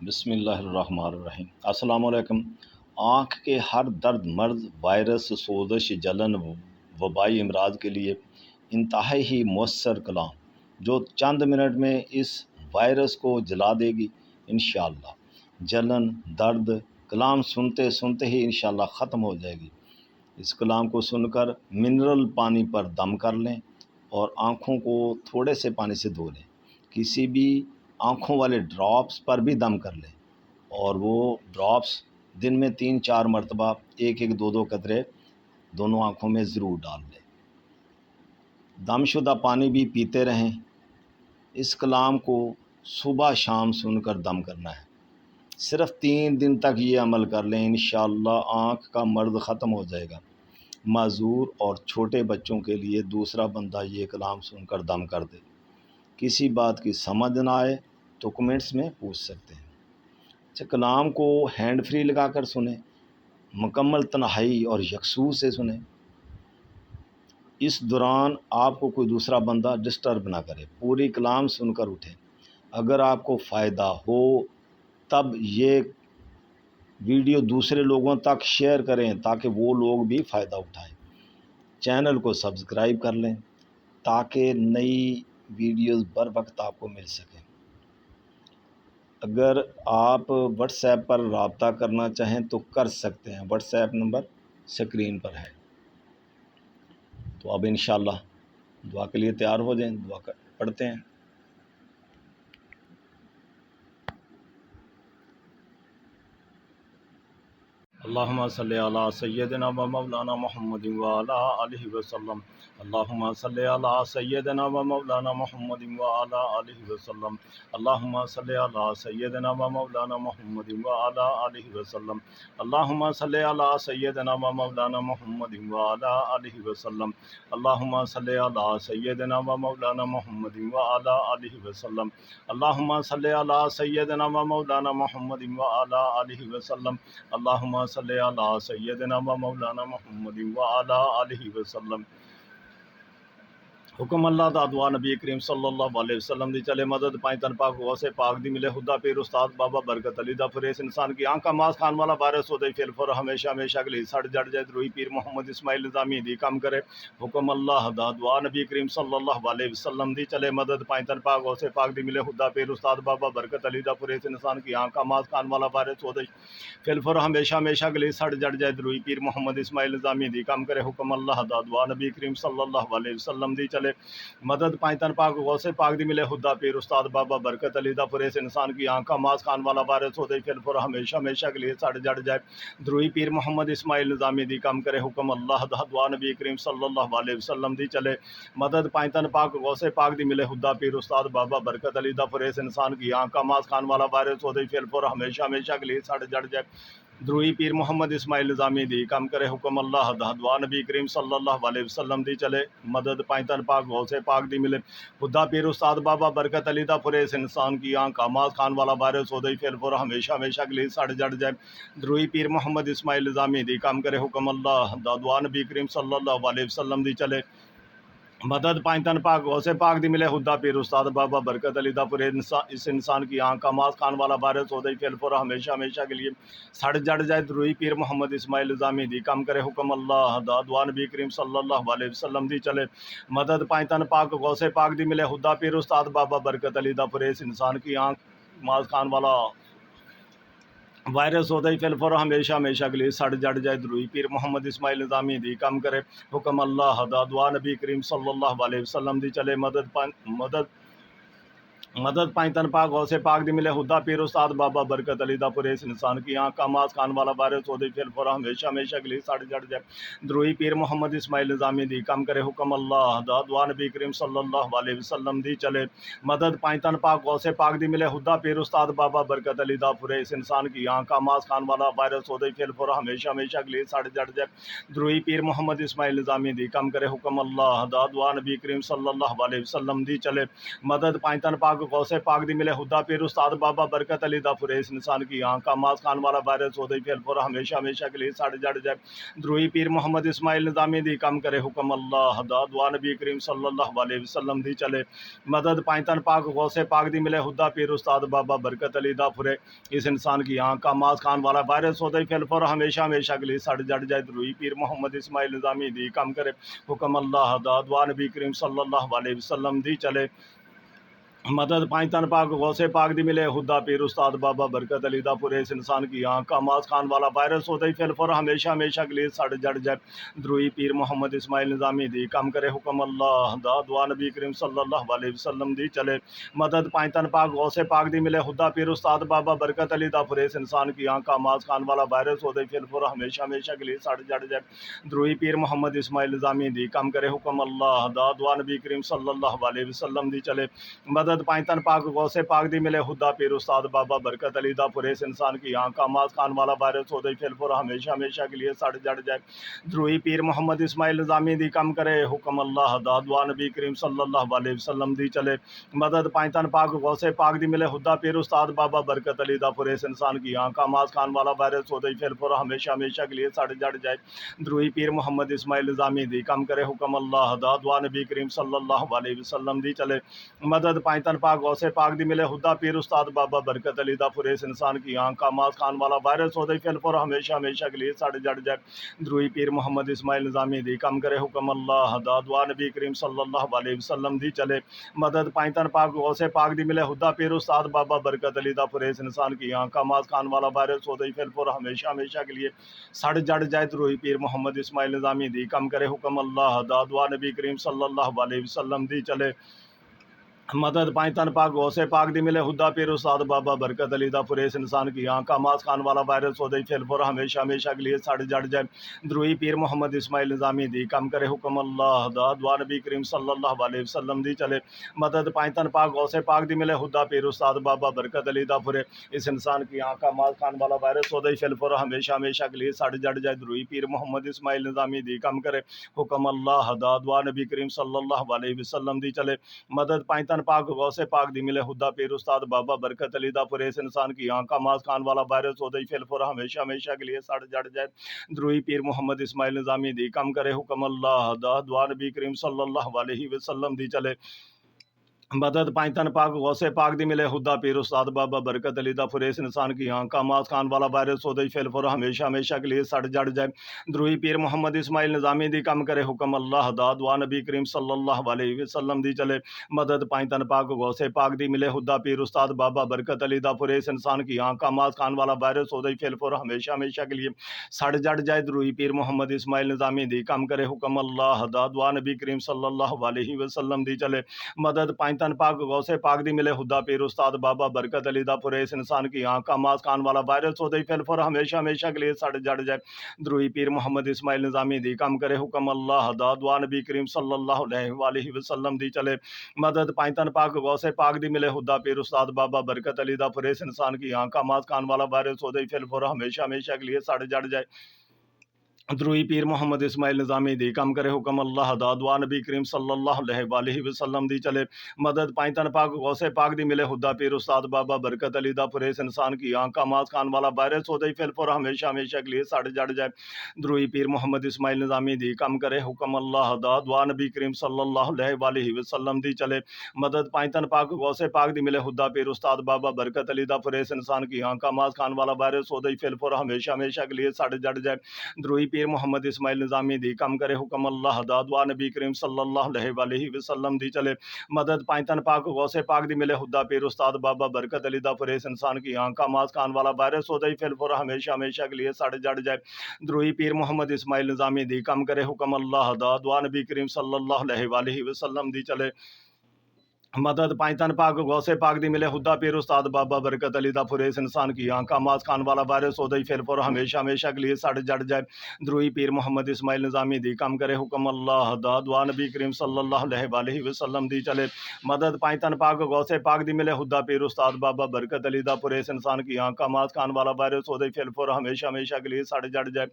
بسم اللہ الرحمن الرحیم۔ السلام علیکم۔ آنکھ کے ہر درد، مرض، وائرس، سوزش، جلن، وبائی امراض کے لیے انتہائی ہی مؤثر کلام جو چند منٹ میں اس وائرس کو جلا دے گی انشاءاللہ۔ جلن، درد کلام سنتے سنتے ہی انشاءاللہ ختم ہو جائے گی۔ اس کلام کو سن کر منرل پانی پر دم کر لیں اور آنکھوں کو تھوڑے سے پانی سے دھو لیں۔ کسی بھی آنکھوں والے ڈراپس پر بھی دم کر لیں اور وہ ڈراپس دن میں 3-4 مرتبہ 1-2 قطرے دونوں آنکھوں میں ضرور ڈال لیں۔ دم شدہ پانی بھی پیتے رہیں۔ اس کلام کو صبح شام سن کر دم کرنا ہے۔ صرف 3 دن تک یہ عمل کر لیں، انشاءاللہ آنکھ کا مرض ختم ہو جائے گا۔ معذور اور چھوٹے بچوں کے لیے دوسرا بندہ یہ کلام سن کر دم کر دے۔ کسی بات کی سمجھ نہ آئے تو کمنٹس میں پوچھ سکتے ہیں۔ اچھا، کلام کو ہینڈ فری لگا کر سنیں، مکمل تنہائی اور یکسو سے سنیں۔ اس دوران آپ کو کوئی دوسرا بندہ ڈسٹرب نہ کرے۔ پوری کلام سن کر اٹھیں۔ اگر آپ کو فائدہ ہو تب یہ ویڈیو دوسرے لوگوں تک شیئر کریں تاکہ وہ لوگ بھی فائدہ اٹھائیں۔ چینل کو سبسکرائب کر لیں تاکہ نئی ویڈیوز بر وقت آپ کو مل سکیں۔ اگر آپ واٹس ایپ پر رابطہ کرنا چاہیں تو کر سکتے ہیں، واٹس ایپ نمبر سکرین پر ہے۔ تو اب انشاءاللہ دعا کے لیے تیار ہو جائیں، دعا پڑھتے ہیں۔ اللہم صلی علی سیدنا و مولانا محمد وعلی آلہ وسلم۔ اللہم صلی علی سیدنا و مولانا محمد وعلی آلہ وسلم۔ اللہم صلی علی سیدنا و مولانا محمد وعلی آلہ وسلم۔ اللہم صلی علی سیدنا و مولانا محمد وعلی آلہ وسلم۔ اللہم صلی علی سیدنا و مولانا محمد وعلی آلہ وسلم۔ اللہم صلی علی سیدنا و مولانا محمد وعلی آلہ وسلم۔ اللہم صلی علی سیدنا و مولانا محمد وعلی آلہ وسلم۔ حکم اللہ دا دعا نبی کریم صلی اللہ علیہ وسلم دی چلے مدد پائیں تن پاک غوث پاک دی ملے خدا پیر استاد بابا برکت علی دا فریس انسان کی آنکھ کا ماس خان والا وائرس ہو دے فیل فور ہمیشہ ہمیشہ کے لیے سڑ جڑ جائے روئی پیر محمد اسماعیل نظامی دی کم کرے۔ حکم اللہ دا دعا نبی کریم صلی اللہ علیہ وسلم دی چلے مدد پائیں تن پاک غوث پاک دی ملے خدا پیر استاد بابا برکت علی دا فریس انسان کی آنکھ کا ماس خان والا وائرس ہو دے فیل فور ہمیشہ ہمیشہ کے لیے سڑ جڑ جائے روئی پیر محمد اسماعیل نظامی دی کم کرے۔ حکم اللہ دا دعا نبی کریم صلی اللہ علیہ وسلم دی چلے مدد پائیں تن پاک غوث پاک دی ملے خدا پیر استاد بابا برکت علی دا فریس انسان کی آنکھ کا ماس خان والا وائرس ہو دے پھر پر ہمیشہ ہمیشہ کے لیے سڑ جڑ جائے دروئی پیر محمد اسماعیل نظامی دی کم کرے۔ حکم اللہ دا دعا نبی کریم صلی اللہ علیہ وسلم دی چلے مدد پائیں تن پاک غوث پاک دی ملے خدا پیر استاد بابا برکت علی دا فریس انسان کی آنکھ کا ماس خان والا وائرس ہو دے پھر پر ہمیشہ ہمیشہ کے لیے سڑ جڑ جائے دروئی پیر محمد اسماعیل نظامی دی کم کرے۔ حکم اللہ دا دعا نبی کریم صلی اللہ علیہ وسلم دی چلے مدد پائیں تن پاک غوث پاک دی ملے خدا پیر استاد بابا برکت علی دا فریس انسان کی آنکھ کا ماس خان والا وائرس ہو دے پھر پر ہمیشہ ہمیشہ کے لیے سڑ جڑ جائے دروئی پیر محمد اسماعیل نظامی دی کم کرے۔ حکم اللہ دا دعا نبی کریم صلی اللہ علیہ وسلم دی چلے مدد پائیں تن پاک غوث پاک دی ملے خدا پیر استاد بابا برکت علی دا اس انسان کی آنکھ کا ماس خان والا وائرس ہو دے پھر پر ہمیشہ ہمیشہ کے لیے سڑ جڑ جائے دروئی پیر محمد اسماعیل نظامی دی کم کرے۔ حکم اللہ دا دعا نبی کریم صلی اللہ علیہ وسلم دی چلے مدد پائیں تن پاک غوث پاک دی ملے خدا پیر استاد بابا برکت علی دا فریس انسان کی آنکھ ماس خان والا وائرس ہوتا ہی فیل فور ہمیشہ ہمیشہ کے لیے سڑ جڑ جائے دروئی پیر محمد اسماعیل نظامی دی کم کرے۔ حکم اللہ دا دعا نبی کریم صلی اللہ علیہ وسلم دی چلے مدد پائیں تن پاک غوث پاک دی ملے خدا پیر استاد بابا برکت علی دا فریس انسان کی آنکھ کا ماس خان والا وائرس ہو دے پھر پر ہمیشہ ہمیشہ کے لیے سڑ جڑ جائے دروئی پیر محمد اسماعیل نظامی دی کم کرے۔ حکم اللہ دا دعا نبی کریم صلی اللہ علیہ وسلم دی چلے مدد پائیں تن پاک غوث پاک دی ملے خدا پیر استاد بابا برکت علی دا فریس انسان کی آنکھ کا ماس خان والا وائرس ہو دے پھر پر ہمیشہ ہمیشہ کے لیے سڑ جڑ جائے دروئی پیر محمد اسماعیل نظامی دی کم کرے۔ حکم اللہ دا دعا نبی کریم صلی اللہ علیہ وسلم دی چلے مدد پائیں تن پاک غوث پاک دی ملے خدا پیر استاد بابا برکت علی دا فریس انسان کی آنکھ کا ماس خان والا وائرس ہو دئی پھر پورا ہمیشہ ہمیشہ کے لیے ساڑھے جڑ جائے دروہی پیر محمد اسماعیل نظامی دی کم کرے حکم اللہ دا دعا نبی کریم صلی اللہ علیہ وسلم دی چلے مدد پائنتن پاک غوث پاک دی ملے خدا پیر استاد بابا برکت علی دا فرے اس انسان کی آنکھ کا ماس خان والا وائرس ہو دئی پھر پورا ہمیشہ ہمیشہ کے لیے ساڑھے جڑ جائے دروہی پیر محمد اسماعیل نظامی دی کم کرے حکم اللہ دا دعا نبی کریم صلی اللہ علیہ وسلم دی چلے مدد پائنتن پاک غوث پاک دی ملے خدا پیر استاد بابا برکت علی دا پورے اس انسان کی آنکھ کا ماس خان والا وائرس ہو دئی پھر پر ہمیشہ ہمیشہ کے لیے ساڑھے جڑ جائے دروہی پیر محمد اسماعیل نظامی دی کم کرے حکم اللہ دا دعا نبی کریم صلی اللہ علیہ وسلم دی چلے مدد پائنتن پاک غوث پاک دی ملے خدا پیر استاد بابا برکت علی دا پورے اس انسان کی آنکھ کا ماس خان والا وائرس ہو دئی پھر پر ہمیشہ ہمیشہ کے لیے ساڑھے جڑ جائے دروہی پیر محمد اسماعیل نظامی دی کم کرے حکم اللہ دا دعا نبی کریم صلی اللہ علیہ وسلم دی چلے مدد پائنتن پاک غوث پاک دی ملے خدا پیر استاد بابا برکت علی دا پورے اس انسان کی آنکھ کا ماس خان والا وائرس ہو دئی پھر پورا ہمیشہ ہمیشہ کے لیے ساڑھے جڑ جائے دروہی پیر محمد اسماعیل نظامی دی کم کرے حکم اللہ دا دعا نبی کریم صلی اللہ علیہ وسلم دی چلے مدد پائنتن پاک غوث پاک دی ملے خدا پیر استاد بابا برکت علی دا پورے اس انسان کی آنکھ کا ماس خان والا وائرس ہو دئی پھر پورا ہمیشہ ہمیشہ کے لیے ساڑھے جڑ جائے دروہی پیر محمد اسماعیل نظامی دی کم کرے حکم اللہ دا دعا نبی کریم صلی اللہ علیہ وسلم دی چلے مدد پائنتن پاک غوث پاک دی ملے خدا پیر استاد بابا برکت علی دا پورے اس انسان کی آنکھ کا ماس خان والا وائرس ہو دئی پھر پورا ہمیشہ ہمیشہ کے لیے ساڑھے جڑ جائے دروہی پیر محمد اسماعیل نظامی دی کم کرے حکم اللہ دا دعا نبی کریم صلی اللہ علیہ وسلم دی چلے مدد پائنتن پاک غوث پاک دی ملے خدا پیر استاد بابا برکت علی دا پورے اس انسان کی آنکھ کا ماس خان والا وائرس ہو دئی پھر پورا ہمیشہ ہمیشہ کے لیے ساڑھے جڑ جائے دروہی پیر محمد اسماعیل نظامی دی کم کرے حکم اللہ دا دعا نبی کریم صلی اللہ علیہ وسلم دی چلے مدد پائنتن پاک غوث پاک دی ملے خدا پیر استاد بابا برکت علی دا پورے اس انسان کی آنکھ کا ماس خان والا وائرس ہو دئی پھر پورا ہمیشہ ہمیشہ کے لیے ساڑھے جڑ جائے دروہی پیر محمد اسماعیل نظامی دی کم کرے حکم اللہ دا دعا نبی کریم صلی اللہ علیہ وسلم دی چلے مدد پائنتن پاک غوث پاک دی ملے خدا پیر استاد بابا برکت علی دا پورے اس انسان کی آنکھ کا ماس خان والا وائرس ہو دئی پھر پورا ہمیشہ ہمیشہ کے لیے ساڑھے جڑ جائے دروہی پیر محمد اسماعیل نظامی دی کم کرے حکم اللہ دا دعا نبی کریم صلی اللہ علیہ وسلم دی چلے مدد پائنتن پاک غوث پاک دی ملے خدا پیر استاد بابا برکت علی دا پورے اس انسان کی آنکھ کا ماس خان والا وائرس ہو دئی پھر پورا ہمیشہ ہمیشہ کے لیے ساڑھے جڑ جائے دروہی پیر محمد اسماعیل نظامی دی کم کرے حکم اللہ دا دعا نبی کریم صلی اللہ علیہ وسلم دی چلے مدد پائنتن پاک غوث پاک دی ملے خدا پیر استاد بابا برکت علی دا پورے اس انسان کی آنکھ کا ماس خان والا وائرس ہو دئی پھر پورا ہمیشہ ہمیشہ کے لیے ساڑھے جڑ جائے دروہی پیر محمد اسماعیل نظامی دی کم کرے حکم اللہ دا دعا نبی کریم صلی اللہ علیہ وسلم دی چلے مدد پائنتن پاک غوث پاک دی ملے خدا پیر استاد بابا برکت علی دا پورے اس انسان کی آنکھ کا ماس خان والا وائرس ہو دئی پھر پورا ہمیشہ ہمیشہ کے لیے ساڑھے جڑ جائے دروہی پیر محمد اسماعیل نظامی دی کم کرے حکم اللہ دا دعا نبی کریم صلی اللہ علیہ وسلم دی چلے مدد پائنتن پاک غوث پاک دی ملے خدا پیر استاد بابا برکت علی دا پورے اس انسان کی آنکھ کا ماس خان والا وائرس ہو دئی پھر پورا ہمیشہ ہمیشہ کے لیے ساڑھے جڑ جائے دروہی پیر محمد اسماعیل نظامی دی کم کرے حکم اللہ دا دعا نبی کریم صلی اللہ علیہ وسلم دی چلے مدد پائنتن پاک غوث پاک دی ملے خدا پیر استاد بابا برکت علی دا پورے اس انسان کی آنکھ کا ماس خان والا وائرس ہو دئی پھر پورا ہمیشہ ہمیشہ کے لیے ساڑھے جڑ جائے دروہی پیر محمد اسماعیل نظامی دی کم کرے حکم اللہ دا دعا نبی کریم صلی اللہ علیہ وسلم دی چلے مدد پائنتن پاک غوث پاک دی ملے خدا پیر استاد بابا برکت علی دا پورے اس انسان کی آنکھ کا ماس خان والا وائرس ہو دئی پھر پورا ہمیشہ ہمیشہ کے لیے ساڑھے جڑ جائے دروہی پیر محمد اسماعیل نظامی دی کم کرے حکم اللہ دا دعا نبی کریم صلی اللہ علیہ وسلم دی چلے مدد پائنتن پاک غوث پاک دی ملے خدا پیر استاد بابا برکت علی دا پورے اس انسان کی آنکھ کا ماس خان والا وائرس ہو دئی پھر پورا ہمیشہ ہمیشہ کے لیے ساڑھے جڑ جائے دروہی پیر محمد اسماعیل نظامی دی کم کرے حکم اللہ دا دعا نبی کریم صلی اللہ علیہ وسلم دی چلے مدد پائنتن پاک غوث پاک دی ملے خدا پیر استاد بابا برکت علی دا پورے اس انسان کی آنکھ کا ماس خان والا وائرس ہو دئی پھر پورا ہمیشہ ہمیشہ کے لیے ساڑھے جڑ جائے دروہی پیر محمد اسماعیل نظامی دی کم کرے حکم اللہ دا دعا نبی کریم صلی اللہ علیہ وسلم دی چلے مدد پائنتن پاک غوث پاک دی ملے خدا پیر استاد بابا برکت علی دا پورے اس انسان کی آنکھ کا ماس خان والا وائرس ہو دئی پھر پورا ہمیشہ ہمیشہ کے لیے ساڑھے جڑ جائے دروہی پیر محمد اسماعیل نظامی دی کم کرے حکم اللہ دا دعا نبی کریم صلی اللہ علیہ وسلم دی چلے مدد پائنتن پاک غوث پاک دی ملے خدا پیر استاد بابا برکت علی دا پورے اس انسان کی آنکھ کا ماس خان والا وائرس ہو دئی پھر پورا ہمیشہ ہمیشہ کے لیے ساڑھے جڑ جائے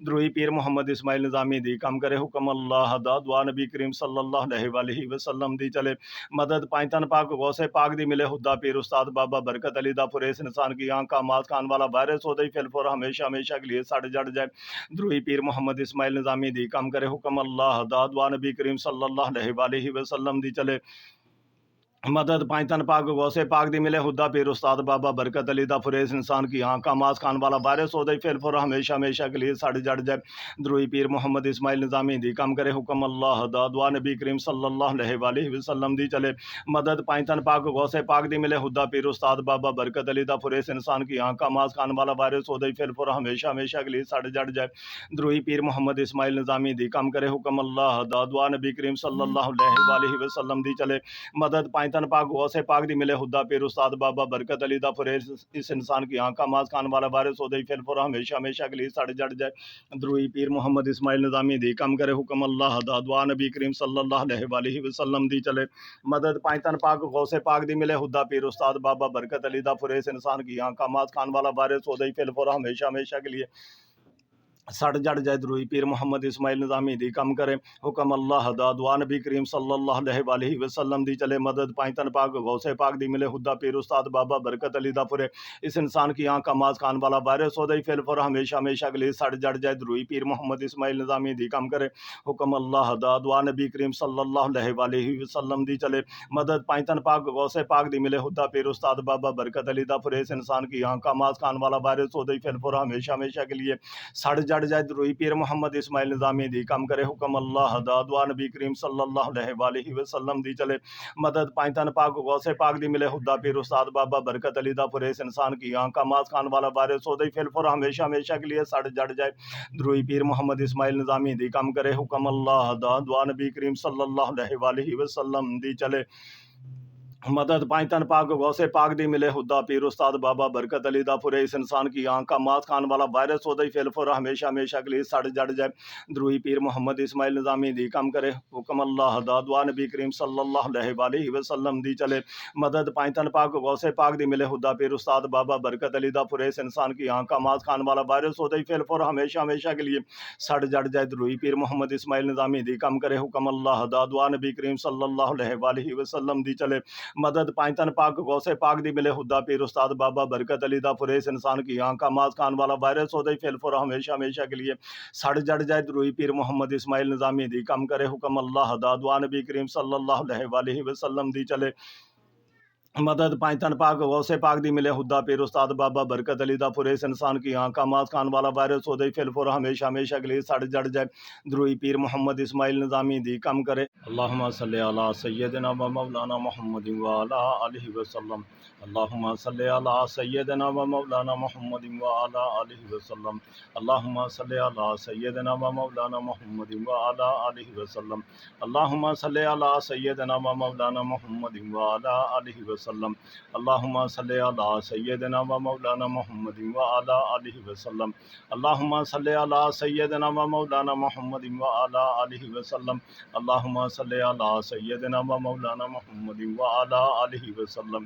دروہی پیر محمد اسماعیل نظامی دی کم کرے حکم اللہ دا دعا نبی کریم صلی اللہ علیہ وسلم دی چلے مدد پائنتن پاک غوث پاک دی ملے خدا پیر استاد بابا برکت علی دا پھر اس انسان کی آنکھ کا ماس کھان والا وائرس ہو دئی فل فور ہمیشہ ہمیشہ کے لیے سڑ جڑ جائے دروئی پیر محمد اسماعیل نظامی دی کم کرے حکم اللہ دا دعا نبی کریم صلی اللہ علیہ وآلہ وسلم دی چلے مدد پائنتن پاک غوث پاک دی ملے خدا پیر استاد بابا برکت علی دا فریس انسان کی آنکھ کا ماس کھان والا وائرس ہو دئی پھر فور ہمیشہ ہمیشہ کے لیے سڑ جڑ جائے دروئی پیر محمد اسماعیل نظامی دی کم کرے حکم اللہ دا دعا نبی کریم صلی اللہ علیہ وآلہ وسلم دی چلے مدد پائنتن پاک غوث پاک دی ملے خدا پیر استاد بابا برکت علی دا فریس انسان کی آنکھ کا ماس کھان والا وائرس ہو دئی پھر فور ہمیشہ ہمیشہ کے لیے سڑ جڑ جائے دروئی پیر محمد اسماعیل نظامی دی کم کرے حکم اللہ دا دعا نبی کریم صلی اللہ علیہ وآلہ وسلم دی چلے مدد پائنتن پاک غوث پاک دی ملے خدا پیر استاد بابا برکت علی دا فریز اس انسان کی آنکھ کا ماس کھان والا وائرس ہو دئی پھر فور ہمیشہ ہمیشہ کے لیے سڑ جڑ جائے دروئی پیر محمد اسماعیل نظامی دی کم کرے حکم اللہ دا دعا نبی کریم صلی اللہ علیہ وآلہ وسلم دی چلے مدد پائنتن پاک غوث پاک دی ملے خدا پیر استاد بابا برکت علی دا فریز انسان کی آنکھ کا ماس کھان والا وائرس ہو دئی پھر فور ہمیشہ ہمیشہ کے لیے سڑ جڑ جائے دروئی پیر محمد اسماعیل نظامی دی کم کرے حکم اللہ دا دعا نبی کریم صلی اللہ علیہ وآلہ وسلم دی چلے مدد پائنتن پاک غوث پاک دی ملے خدا پیر استاد بابا برکت علی دا پھرے اس انسان کی آنکھ کا ماس کھان والا وائرس ہو دئی پھر فور ہمیشہ ہمیشہ کے لیے سڑ جڑ جائے دروئی پیر محمد اسماعیل نظامی دی کم کرے حکم اللہ دا دعا نبی کریم صلی اللہ علیہ وآلہ وسلم دی چلے مدد پائنتن پاک غوث پاک دی ملے خدا پیر استاد بابا برکت علی دا پھرے اس انسان کی آنکھ کا ماس کھان والا وائرس ہو دئی پھر فور ہمیشہ ہمیشہ کے لیے سڑ جڑ جائے دروئی پیر محمد اسماعیل نظامی دی کم کرے حکم اللہ دا دعا نبی کریم صلی اللہ علیہ وآلہ وسلم دی چلے مدد پائنتن پاک غوث پاک دی ملے خدا پیر استاد بابا برکت علی دا پھر اس انسان کی آنکھ کا ماس کھان والا وائرس ہو دئی پھر فور ہمیشہ ہمیشہ کے لیے سڑ جڑ جائے دروئی پیر محمد اسماعیل نظامی دی کم کرے حکم اللہ دا دعا نبی کریم صلی اللہ علیہ وآلہ وسلم دی چلے مدد پائنتن پاک غوث پاک دی ملے خدا پیر استاد بابا برکت علی دا پھرے اس انسان کی آنکھ کا ماس کھان والا وائرس ہو دئی پھر فور ہمیشہ ہمیشہ کے لیے سڑ جڑ جائے دروئی پیر محمد اسماعیل نظامی دی کم کرے حکم اللہ دا دعا نبی کریم صلی اللہ علیہ وآلہ وسلم دی چلے مدد پائنتن پاک غوث پاک دی ملے خدا پیر استاد بابا برکت علی دا پھرے اس انسان کی آنکھ کا ماس کھان والا وائرس ہو دئی پھر فور ہمیشہ ہمیشہ کے لیے سڑ جڑ جائے دروئی پیر محمد اسماعیل نظامی دی کم کرے حکم اللہ دا دعا نبی کریم صلی اللہ علیہ وآلہ وسلم دی چلے مدد پائنتن پاک غوث پاک دی ملے خدا پیر استاد بابا برکت علی دا پھرے اس انسان کی آنکھ کا ماس کھان والا وائرس ہو دئی پھر فور ہمیشہ ہمیشہ کے لیے سڑ جڑ جائے دروئی پیر محمد اسماعیل نظامی دی کم کرے حکم اللہ دا دعا نبی کریم صلی اللہ علیہ وآلہ وسلم دی چلے مدد پائنتن پاک غوث پاک دی ملے خدا پیر استاد بابا برکت علی دا پھرے اس انسان کی آنکھ کا ماس کھان والا وائرس ہو دئی پھر فور ہمیشہ ہمیشہ کے لیے سڑ جڑ جائے دروئی پیر محمد اسماعیل نظامی دی کم کرے اللہم صلی علی سیدنا و مولانا محمد وعلی آلہ وسلم اللہم صلی علی سیدنا و مولانا محمد وعلی آلہ وسلم اللہم صلی علی سیدنا و مولانا محمد وعلی آلہ وسلم اللہم صلی علی سیدنا و مولانا محمد وعلی آلہ وسلم اللہم صلی علی سیدنا و مولانا محمد وعلی آلہ وسلم اللہم صلی علی سیدنا و مولانا محمد وعلی آلہ وسلم اللہم صلی علی سیدنا و مولانا محمد وعلی آلہ وسلم